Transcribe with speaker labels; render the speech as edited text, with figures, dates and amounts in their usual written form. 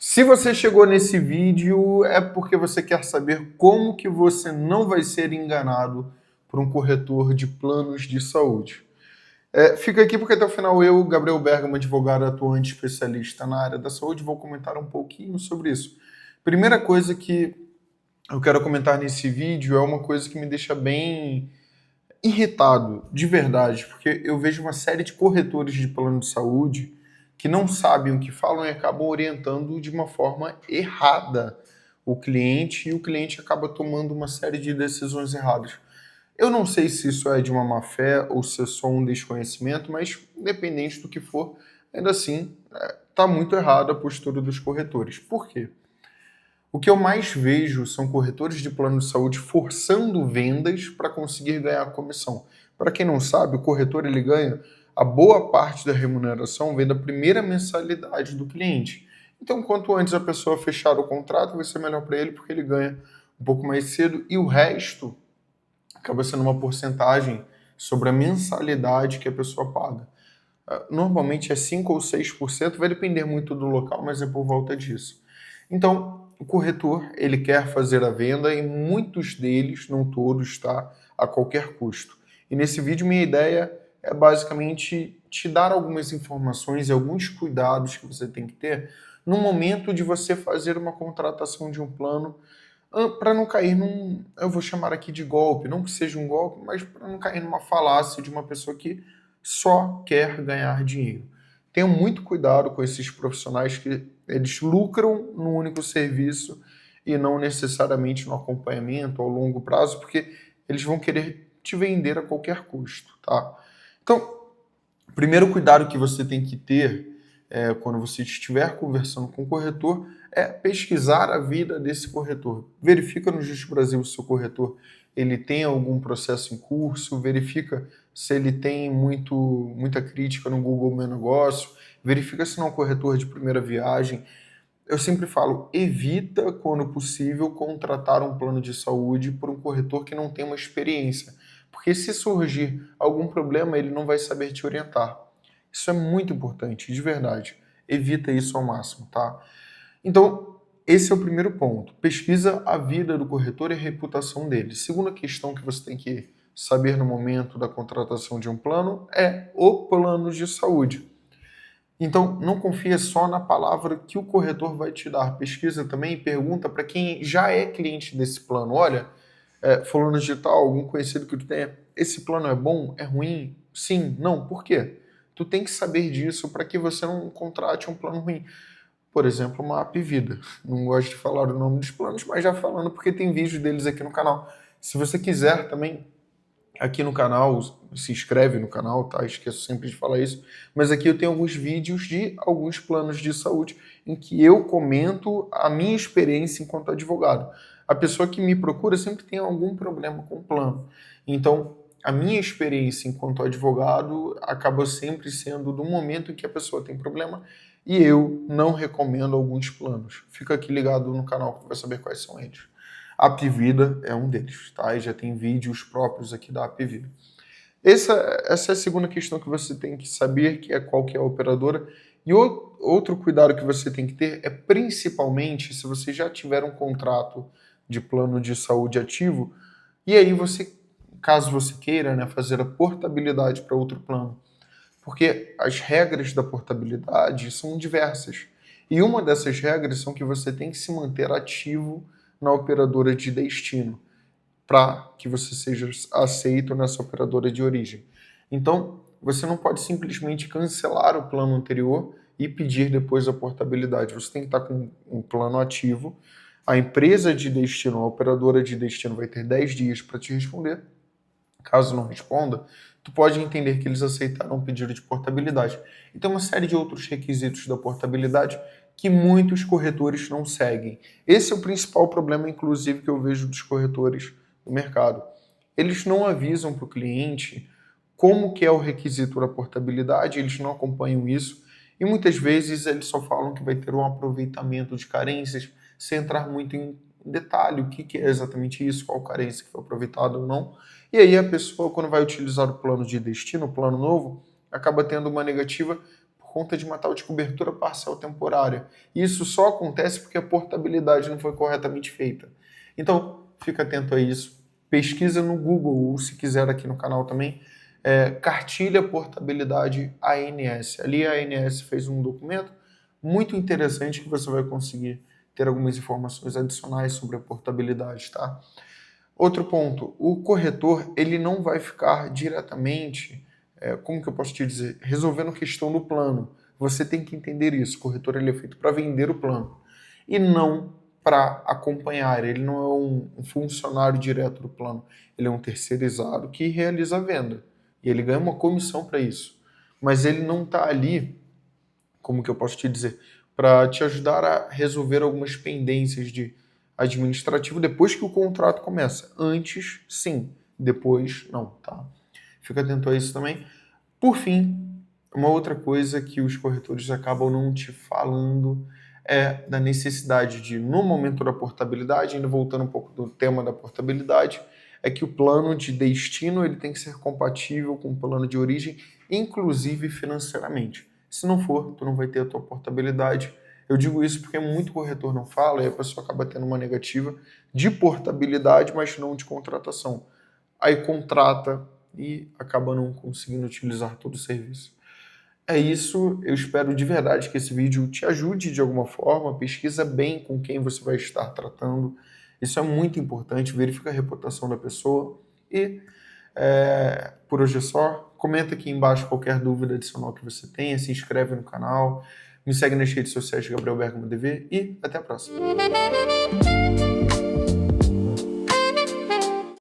Speaker 1: Se você chegou nesse vídeo, é porque você quer saber como que você não vai ser enganado por um corretor de planos de saúde. Fica aqui porque até o final eu, Gabriel Bergamo, advogado atuante especialista na área da saúde, vou comentar um pouquinho sobre isso. Primeira coisa que eu quero comentar nesse vídeo é uma coisa que me deixa bem irritado, de verdade, porque eu vejo uma série de corretores de plano de saúde que não sabem o que falam e acabam orientando de uma forma errada o cliente e o cliente acaba tomando uma série de decisões erradas. Eu não sei se isso é de uma má fé ou se é só um desconhecimento, mas independente do que for, ainda assim está muito errada a postura dos corretores. Por quê? O que eu mais vejo são corretores de plano de saúde forçando vendas para conseguir ganhar comissão. Para quem não sabe, o corretor ele ganha a boa parte da remuneração vem da primeira mensalidade do cliente. Então, quanto antes a pessoa fechar o contrato, vai ser melhor para ele porque ele ganha um pouco mais cedo e o resto acaba sendo uma porcentagem sobre a mensalidade que a pessoa paga. Normalmente é 5 ou 6%, vai depender muito do local, mas é por volta disso. Então, o corretor, ele quer fazer a venda e muitos deles, não todos, tá? A qualquer custo. E nesse vídeo minha ideia é basicamente te dar algumas informações e alguns cuidados que você tem que ter no momento de você fazer uma contratação de um plano, para não cair eu vou chamar aqui de golpe, não que seja um golpe, mas para não cair numa falácia de uma pessoa que só quer ganhar dinheiro. Tenham muito cuidado com esses profissionais que eles lucram no único serviço e não necessariamente no acompanhamento ao longo prazo, porque eles vão querer te vender a qualquer custo, tá? Então, o primeiro cuidado que você tem que ter quando você estiver conversando com o corretor é pesquisar a vida desse corretor. Verifica no Justiça Brasil se o corretor ele tem algum processo em curso, verifica se ele tem muita crítica no Google Meu Negócio, verifica se não é um corretor de primeira viagem. Eu sempre falo, evita, quando possível, contratar um plano de saúde por um corretor que não tem uma experiência. Porque se surgir algum problema, ele não vai saber te orientar. Isso é muito importante, de verdade. Evita isso ao máximo, tá? Então, esse é o primeiro ponto. Pesquisa a vida do corretor e a reputação dele. Segunda questão que você tem que saber no momento da contratação de um plano é o plano de saúde. Então, não confia só na palavra que o corretor vai te dar. Pesquisa também e pergunta para quem já é cliente desse plano. Olha, fulano de tal, algum conhecido que tu tenha, esse plano é bom? É ruim? Sim? Não? Por quê? Tu tem que saber disso para que você não contrate um plano ruim. Por exemplo, uma Apvida. Não gosto de falar o nome dos planos, mas já falando porque tem vídeos deles aqui no canal. Se você quiser também, aqui no canal, se inscreve no canal, tá? Esqueço sempre de falar isso. Mas aqui eu tenho alguns vídeos de alguns planos de saúde em que eu comento a minha experiência enquanto advogado. A pessoa que me procura sempre tem algum problema com o plano. Então, a minha experiência enquanto advogado acaba sempre sendo do momento em que a pessoa tem problema e eu não recomendo alguns planos. Fica aqui ligado no canal que vai saber quais são eles. A Apvida é um deles, tá? E já tem vídeos próprios aqui da Apvida. Essa é a segunda questão que você tem que saber, que é qual que é a operadora. E outro cuidado que você tem que ter é, principalmente, se você já tiver um contrato de plano de saúde ativo, e aí você, caso você queira, né, fazer a portabilidade para outro plano. Porque as regras da portabilidade são diversas. E uma dessas regras são que você tem que se manter ativo na operadora de destino para que você seja aceito nessa operadora de origem. Então, você não pode simplesmente cancelar o plano anterior e pedir depois a portabilidade. Você tem que estar com um plano ativo. A empresa de destino, a operadora de destino vai ter 10 dias para te responder. Caso não responda, tu pode entender que eles aceitaram o pedido de portabilidade. E tem uma série de outros requisitos da portabilidade que muitos corretores não seguem. Esse é o principal problema, inclusive, que eu vejo dos corretores do mercado. Eles não avisam para o cliente como que é o requisito da portabilidade, eles não acompanham isso, e muitas vezes eles só falam que vai ter um aproveitamento de carências, sem entrar muito em detalhe o que é exatamente isso, qual carência que foi aproveitada ou não. E aí a pessoa, quando vai utilizar o plano de destino, o plano novo, acaba tendo uma negativa por conta de uma tal de cobertura parcial temporária. Isso só acontece porque a portabilidade não foi corretamente feita. Então, fica atento a isso. Pesquisa no Google, ou se quiser aqui no canal também, cartilha portabilidade ANS. Ali a ANS fez um documento muito interessante que você vai conseguir ter algumas informações adicionais sobre a portabilidade, tá? Outro ponto, o corretor ele não vai ficar diretamente, como que eu posso te dizer, resolvendo questão do plano. Você tem que entender isso, o corretor ele é feito para vender o plano e não para acompanhar, ele não é um funcionário direto do plano, ele é um terceirizado que realiza a venda e ele ganha uma comissão para isso, mas ele não está ali, como que eu posso te dizer, para te ajudar a resolver algumas pendências de administrativo depois que o contrato começa. Antes, sim. Depois, não, tá? Fica atento a isso também. Por fim, uma outra coisa que os corretores acabam não te falando é da necessidade de, no momento da portabilidade, ainda voltando um pouco do tema da portabilidade, é que o plano de destino ele tem que ser compatível com o plano de origem, inclusive financeiramente. Se não for, tu não vai ter a tua portabilidade. Eu digo isso porque muito corretor não fala e a pessoa acaba tendo uma negativa de portabilidade, mas não de contratação. Aí contrata e acaba não conseguindo utilizar todo o serviço. É isso, eu espero de verdade que esse vídeo te ajude de alguma forma, pesquisa bem com quem você vai estar tratando, isso é muito importante, verifica a reputação da pessoa e por hoje é só, comenta aqui embaixo qualquer dúvida adicional que você tenha, se inscreve no canal, me segue nas redes sociais de Gabriel Bergamo TV e até a próxima.